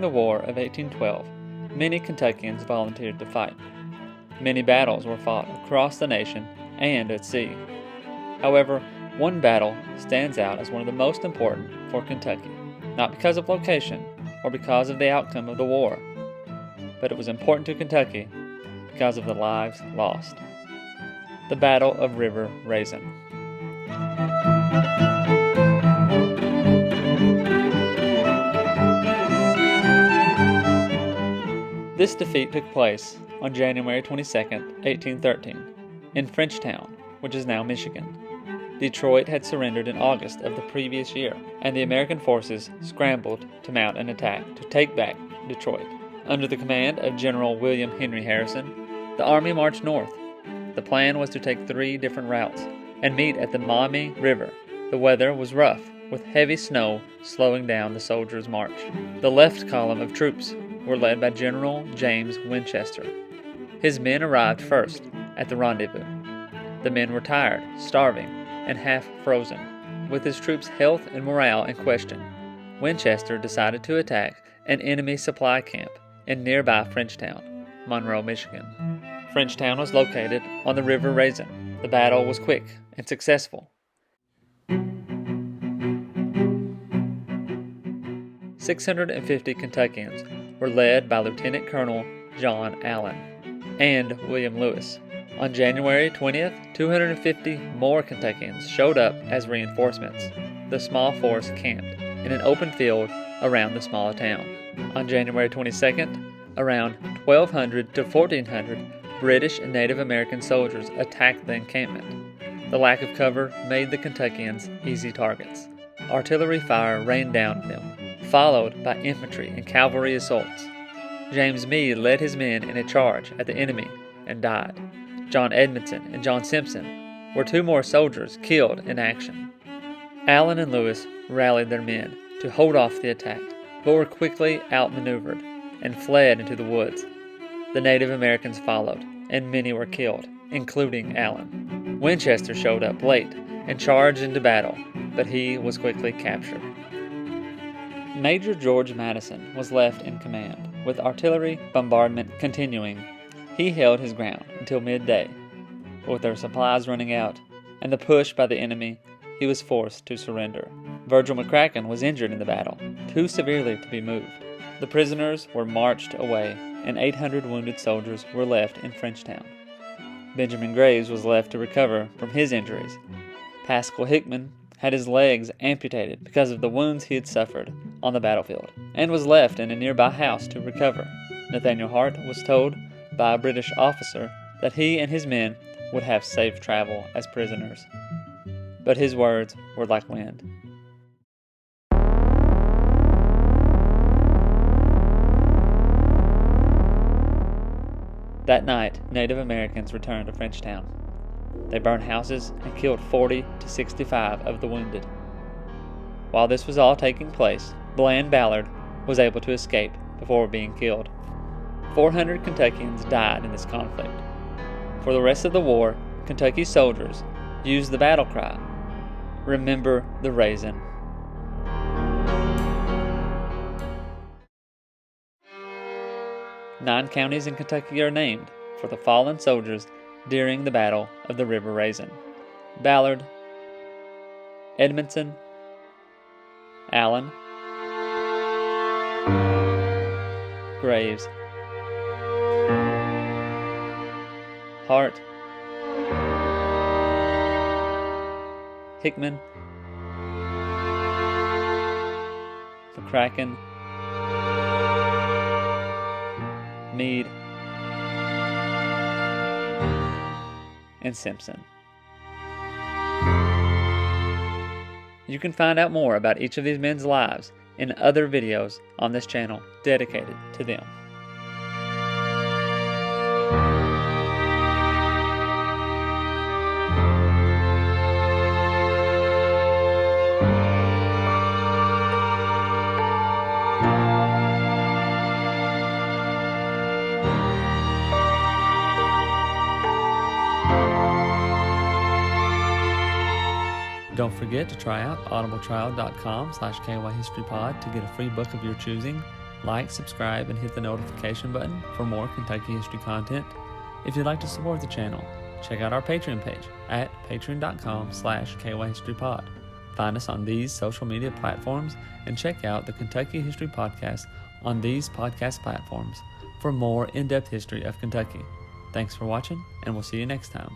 the War of 1812, many Kentuckians volunteered to fight. Many battles were fought across the nation and at sea. However, one battle stands out as one of the most important for Kentucky, not because of location or because of the outcome of the war, but it was important to Kentucky because of the lives lost. The Battle of River Raisin. This defeat took place on January 22, 1813, in Frenchtown, which is now Michigan. Detroit had surrendered in August of the previous year, and the American forces scrambled to mount an attack to take back Detroit. Under the command of General William Henry Harrison, the army marched north. The plan was to take 3 different routes and meet at the Maumee River. The weather was rough, with heavy snow slowing down the soldiers' march. The left column of troops were led by General James Winchester. His men arrived first at the rendezvous. The men were tired, starving, and half frozen. With his troops' health and morale in question, Winchester decided to attack an enemy supply camp in nearby Frenchtown, Monroe, Michigan. Frenchtown was located on the River Raisin. The battle was quick and successful. 650 Kentuckians were led by Lieutenant Colonel John Allen and William Lewis. On January 20th, 250 more Kentuckians showed up as reinforcements. The small force camped in an open field around the small town. On January 22nd, around 1,200 to 1,400 British and Native American soldiers attacked the encampment. The lack of cover made the Kentuckians easy targets. Artillery fire rained down on them, followed by infantry and cavalry assaults. James Meade led his men in a charge at the enemy and died. John Edmondson and John Simpson were 2 more soldiers killed in action. Allen and Lewis rallied their men to hold off the attack, but were quickly outmaneuvered and fled into the woods. The Native Americans followed, and many were killed, including Allen. Winchester showed up late and charged into battle, but he was quickly captured. Major George Madison was left in command, with artillery bombardment continuing. He held his ground until midday, but with their supplies running out and the push by the enemy, he was forced to surrender. Virgil McCracken was injured in the battle, too severely to be moved. The prisoners were marched away, and 800 wounded soldiers were left in Frenchtown. Benjamin Graves was left to recover from his injuries. Pascal Hickman had his legs amputated because of the wounds he had suffered on the battlefield, and was left in a nearby house to recover. Nathaniel Hart was told by a British officer that he and his men would have safe travel as prisoners. But his words were like wind. That night, Native Americans returned to Frenchtown. They burned houses and killed 40 to 65 of the wounded. While this was all taking place, Bland Ballard was able to escape before being killed. 400 Kentuckians died in this conflict. For the rest of the war, Kentucky soldiers used the battle cry, "Remember the Raisin." Nine counties in Kentucky are named for the fallen soldiers during the Battle of the River Raisin: Ballard, Edmondson, Allen, Graves, Hart, Hickman, McCracken, Meade, and Simpson. You can find out more about each of these men's lives in other videos on this channel dedicated to them. Don't forget to try out audibletrial.com/kyhistorypod to get a free book of your choosing, Like, subscribe, and hit the notification button for more Kentucky history content. If you'd like to support the channel, check out our Patreon page at patreon.com/kyhistorypod. Find us on these social media platforms and check out the Kentucky History Podcast on these podcast platforms for more in-depth history of Kentucky. Thanks for watching, and we'll see you next time.